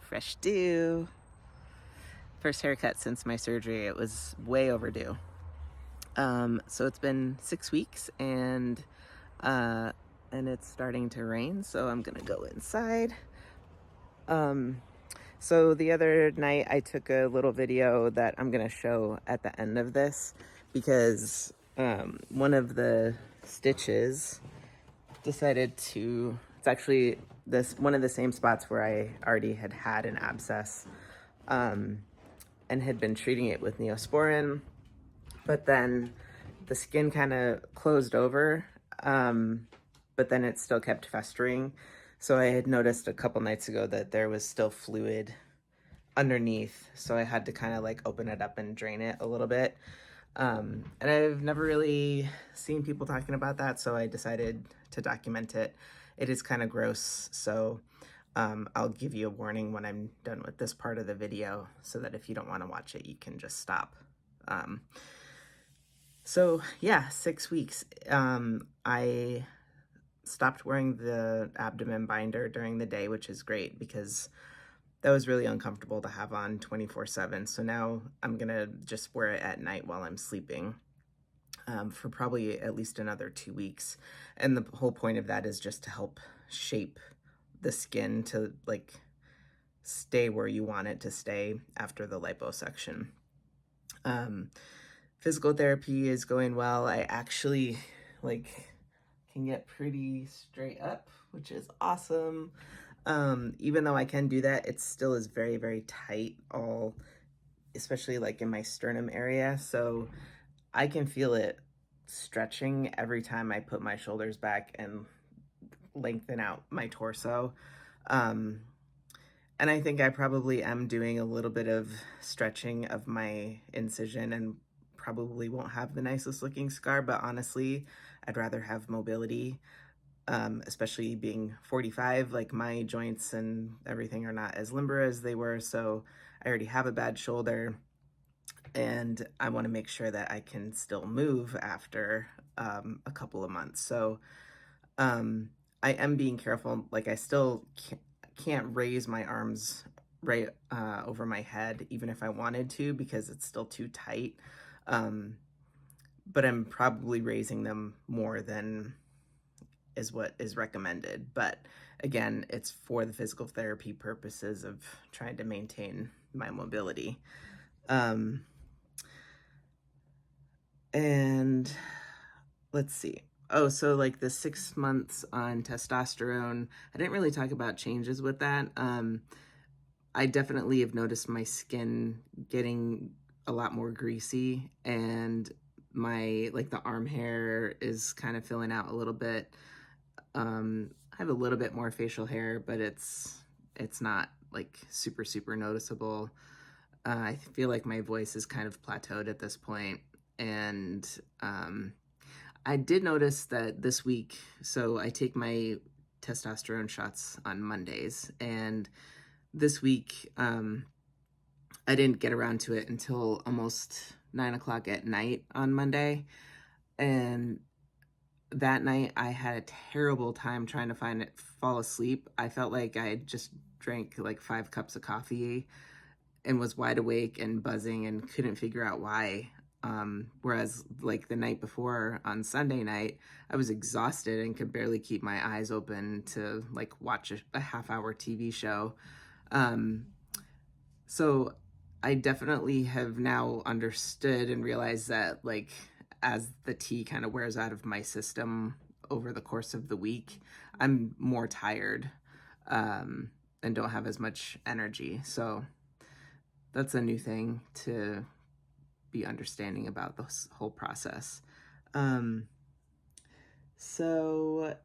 Fresh dew. First haircut since my surgery. It was way overdue. So it's been 6 weeks and it's starting to rain, so I'm gonna go inside. So the other night I took a little video that I'm gonna show at the end of this because one of the stitches decided to, it's actually this one of the same spots where I already had an abscess and had been treating it with Neosporin, but then the skin kind of closed over, but then it still kept festering. So I had noticed a couple nights ago that there was still fluid underneath, so I had to kind of like open it up and drain it a little bit. And I've never really seen people talking about that, so I decided to document it. It is kind of gross, so I'll give you a warning when I'm done with this part of the video so that if you don't want to watch it, you can just stop. So yeah, 6 weeks. I stopped wearing the abdomen binder during the day, which is great because that was really uncomfortable to have on 24/7. So now I'm gonna just wear it at night while I'm sleeping for probably at least another 2 weeks. And the whole point of that is just to help shape the skin to like stay where you want it to stay after the liposuction. Physical therapy is going well. I actually can get pretty straight up, which is awesome. Even though I can do that, it still is very, very tight, especially like in my sternum area. So I can feel it stretching every time I put my shoulders back and lengthen out my torso. And I think I probably am doing a little bit of stretching of my incision and probably won't have the nicest looking scar, but honestly, I'd rather have mobility, especially being 45. Like my joints and everything are not as limber as they were, so I already have a bad shoulder, and I want to make sure that I can still move after a couple of months. So I am being careful. Like I still can't raise my arms right over my head, even if I wanted to, because it's still too tight. But I'm probably raising them more than is what is recommended. But again, it's for the physical therapy purposes of trying to maintain my mobility. And let's see. Oh, so like the 6 months on testosterone, I didn't really talk about changes with that. I definitely have noticed my skin getting a lot more greasy, and my the arm hair is kind of filling out a little bit. I have a little bit more facial hair, but it's not like super super noticeable. I feel like my voice is kind of plateaued at this point, and I did notice that this week, so I take my testosterone shots on Mondays, and this week I didn't get around to it until almost 9 o'clock at night on Monday. And that night I had a terrible time trying to fall asleep. I felt like I had just drank like 5 cups of coffee and was wide awake and buzzing and couldn't figure out why. Whereas like the night before on Sunday night, I was exhausted and could barely keep my eyes open to like watch a half-hour TV show. So I definitely have now understood and realized that like as the tea kind of wears out of my system over the course of the week, I'm more tired and don't have as much energy. So that's a new thing to be understanding about this whole process. So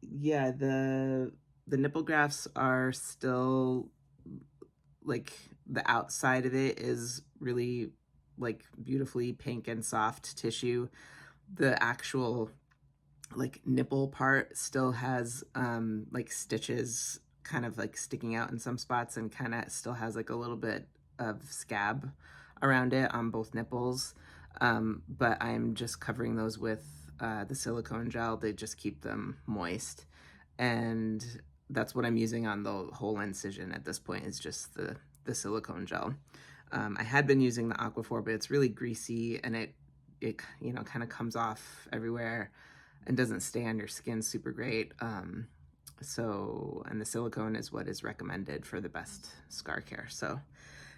yeah, the nipple grafts are still like the outside of it is really like beautifully pink and soft tissue. The actual like nipple part still has like stitches kind of like sticking out in some spots and kind of still has like a little bit of scab around it on both nipples. But I'm just covering those with the silicone gel. They just keep them moist. And that's what I'm using on the whole incision at this point, is just the silicone gel. I had been using the Aquaphor, but it's really greasy, and it you know, kind of comes off everywhere and doesn't stay on your skin super great. So, and the silicone is what is recommended for the best scar care. So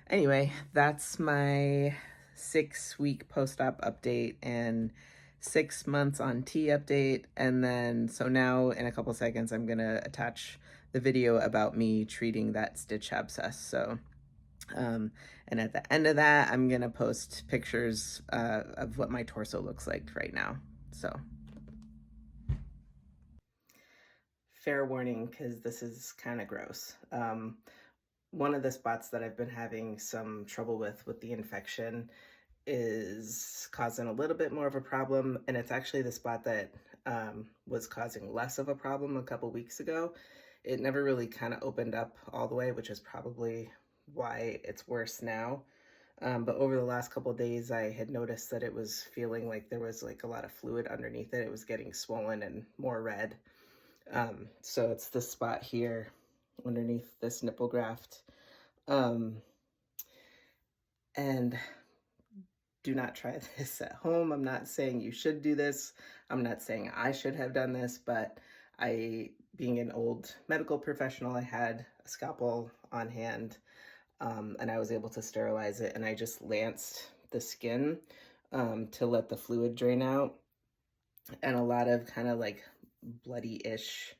anyway, that's my 6-week post-op update and 6 months on T update. And then, so now in a couple seconds, I'm gonna attach the video about me treating that stitch abscess. So, and at the end of that, I'm gonna post pictures of what my torso looks like right now. So, fair warning, because this is kind of gross. One of the spots that I've been having some trouble with the infection is causing a little bit more of a problem, and it's actually the spot that was causing less of a problem a couple weeks ago. It never really kind of opened up all the way, which is probably why it's worse now. But over the last couple of days, I had noticed that it was feeling like there was like a lot of fluid underneath it. It was getting swollen and more red. So it's this spot here underneath this nipple graft. And do not try this at home. I'm not saying you should do this. I'm not saying I should have done this, but being an old medical professional, I had a scalpel on hand, and I was able to sterilize it, and I just lanced the skin to let the fluid drain out, and a lot of kind of like bloody-ish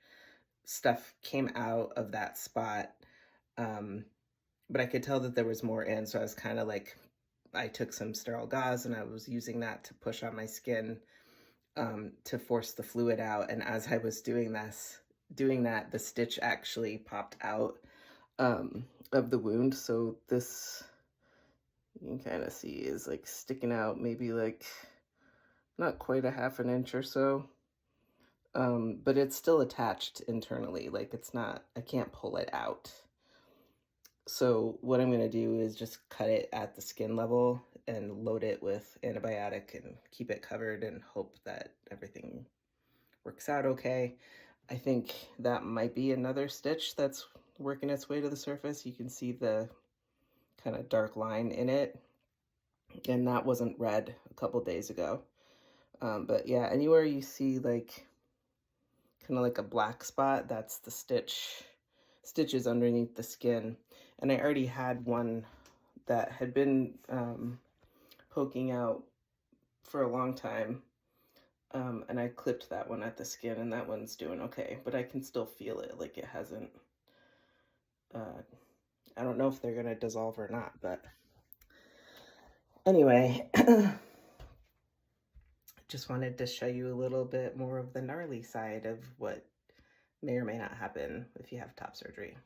stuff came out of that spot, but I could tell that there was more in, so I was kind of like, I took some sterile gauze and I was using that to push on my skin to force the fluid out. And as I was doing that, the stitch actually popped out of the wound. So this, you can kind of see, is like sticking out maybe like not quite a half an inch or so. But it's still attached internally. Like it's not, I can't pull it out. So what I'm going to do is just cut it at the skin level and load it with antibiotic and keep it covered and hope that everything works out okay. I think that might be another stitch that's working its way to the surface. You can see the kind of dark line in it, and that wasn't red a couple days ago. But yeah, anywhere you see like kind of like a black spot, that's the stitches underneath the skin. And I already had one that had been poking out for a long time, and I clipped that one at the skin, and that one's doing okay, but I can still feel it, like it hasn't, I don't know if they're gonna dissolve or not, but anyway, just wanted to show you a little bit more of the gnarly side of what may or may not happen if you have top surgery.